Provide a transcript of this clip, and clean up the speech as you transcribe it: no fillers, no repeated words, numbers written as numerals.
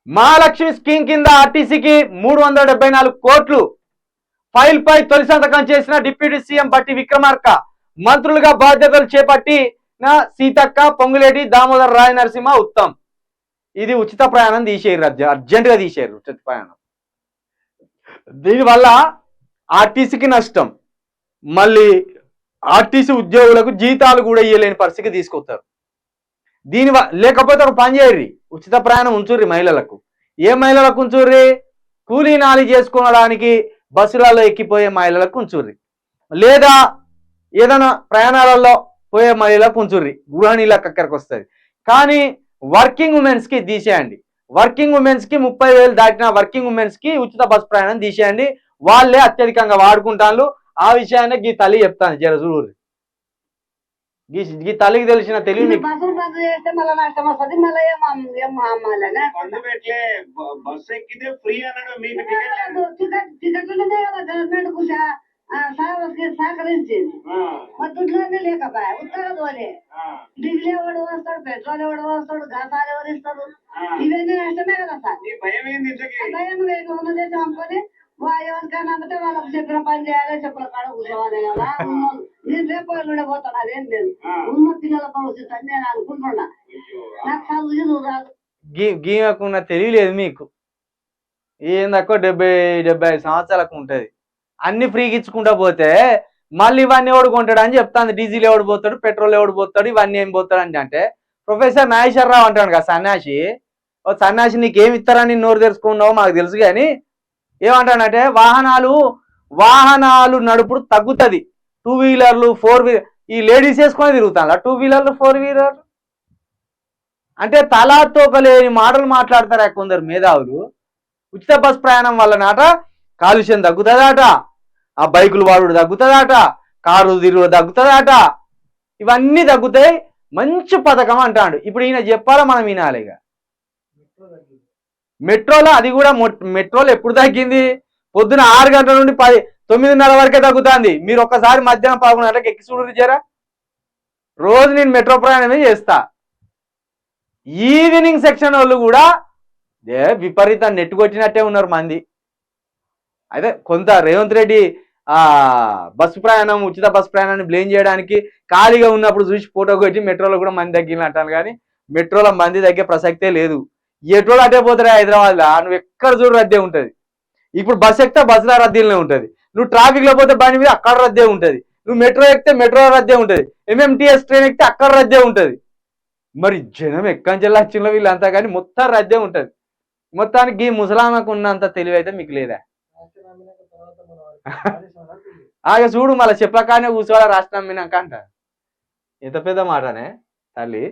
Mahalakshmi scheme కింద ఆర్టీసీకి 374 కోట్లు ఫైల్ పై తొలి సంతకం చేసిన డిప్యూటీ సీఎం బట్టి విక్రమార్క. మంత్రులుగా బాధ్యతలు చేపట్టి సీతక్క, పొంగులేటి, దామోదర్ రాయ నరసింహ, ఉత్తమ్. ఇది ఉచిత ప్రయాణం తీసేయరు, అర్జెంట్ గా తీసేయరు ఉచిత ప్రయాణం. దీనివల్ల ఆర్టీసీకి నష్టం, మళ్ళీ ఆర్టీసీ ఉద్యోగులకు జీతాలు కూడా ఇవ్వలేని పరిస్థితికి తీసుకొస్తారు. లేకపోతే ఒక పని చేయర్రి, ఉచిత ప్రయాణం ఉంచుర్రి మహిళలకు. ఏ మహిళలకు ఉంచుర్రి? కూలీ నాలి చేసుకోవడానికి బస్సులలో ఎక్కిపోయే మహిళలకు ఉంచుర్రి, లేదా ఏదైనా ప్రయాణాలలో పోయే మహిళలకు ఉంచుర్రి, గృహిణీలకు అక్కడికి వస్తుంది. కానీ వర్కింగ్ ఉమెన్స్ కి తీసేయండి. వర్కింగ్ ఉమెన్స్ కి 30,000 దాటిన వర్కింగ్ ఉమెన్స్ కి ఉచిత బస్ ప్రయాణం తీసేయండి. వాళ్ళే అత్యధికంగా వాడుకుంటారు. ఆ విషయాన్ని గీ తల్లి చెప్తాను, జర చూడు. ఈ తల్లికి తెలిసిన తెలివి సహకరించింది. దుడ్లన్నీ లేకపోయా, ఉత్తరం పోలే. డీజిల్ ఎవడు వస్తాడు, పెట్రోల్ ఎవడు వస్తాడు, గసాలు ఎవరు ఇస్తారు? ఇవన్నీ నష్టమే కదా సార్. భయం లేదు, ఉన్నదే చంపుకొని ఎవరికైనా నమ్మితే వాళ్ళకి చెప్పిన పని చేయాలి, చెప్పిన కాడ కూర్చోవాలి కదా. నేను రేపు పోతాను, అదేం లేదు. ఉన్న పిల్లల భవిష్యత్తు అని నేను అనుకుంటున్నా. నాకు చదువు నువ్వు రాదు. గీయకున్న తెలియలేదు మీకు. ఏందక్కో 70-75 సంవత్సరాలకు ఉంటది. అన్ని ఫ్రీకి ఇచ్చుకుంటా పోతే మళ్ళీ ఇవన్నీ ఎవడు కొంటాడు అని చెప్తాను. డీజిల్ ఎవడు పోతాడు, పెట్రోల్ ఎవడు పోతాడు, ఇవన్నీ ఏం పోతాడు అని అంటే ప్రొఫెసర్ నాగేశ్వరరావు అంటాడు కదా సన్యాసి. ఓ సన్యాసి నీకేమి ఇస్తారని నోరు తెరుచుకున్నావు మాకు తెలుసు, కానీ ఏమంటాడంటే వాహనాలు నడుపుడు తగ్గుతుంది. 2 వీలర్లు 4 వీలర్ ఈ లేడీస్ వేసుకొని తిరుగుతాను. 2 వీలర్లు 4 వీలర్లు అంటే తలా తోకలేని మాటలు మాట్లాడతారా కొందరు మేధావులు. ఉచిత బస్ ప్రయాణం వల్ల నాట కాలుష్యం తగ్గుతుందట, ఆ బైకులు వాడు తగ్గుతుందట, కారు తిరుగు తగ్గుతుందట, ఇవన్నీ తగ్గుతాయి. మంచి పథకం అంటాడు. ఇప్పుడు ఈయన చెప్పాలా, మనం వినాలి. ఇక మెట్రోలో అది కూడా మెట్రోలో ఎప్పుడు తగ్గింది? పొద్దున 6 గంటల నుండి 9:30 వరకే తగ్గుతుంది. మీరు ఒక్కసారి మధ్యాహ్నం 11 గంటలకు ఎక్కి చూడరు జరా. రోజు నేను మెట్రో ప్రయాణమే చేస్తా. ఈవినింగ్ సెక్షన్ వాళ్ళు కూడా విపరీతం నెట్టుకొచ్చినట్టే ఉన్నారు మంది. అయితే కొంత రేవంత్ రెడ్డి బస్సు ప్రయాణం, ఉచిత బస్సు ప్రయాణాన్ని బ్లేమ్ చేయడానికి ఖాళీగా ఉన్నప్పుడు చూసి ఫోటో కొట్టి మెట్రోలో కూడా మంది తగ్గిన అంటాను. కానీ మెట్రోలో మంది తగ్గే ప్రసక్తే లేదు. ఎట్రోలు అటే పోతారా హైదరాబాద్లో, నువ్వు ఎక్కడ చూడు రద్దే ఉంటుంది. ఇప్పుడు బస్సు ఎక్కితే బస్సులో రద్దీలోనే ఉంటుంది. నువ్వు ట్రాఫిక్లో పోతే బండి మీద అక్కడ రద్దే ఉంటుంది. నువ్వు మెట్రో ఎక్కితే మెట్రో రద్దే ఉంటుంది. MMTS ట్రైన్ ఎక్కితే అక్కడ రద్దే ఉంటుంది. మరి జనం ఎక్కంచెల్లా వచ్చిన వీళ్ళంతా కానీ మొత్తం రద్దే ఉంటుంది. మొత్తానికి ముసలామకు ఉన్నంత తెలివి అయితే మీకు లేదా? చూడు మళ్ళీ చెప్పకానే కూర్చోవాలా రాష్ట్రం అమ్మినాక అంట. ఎంత పెద్ద మాటనే తల్లి.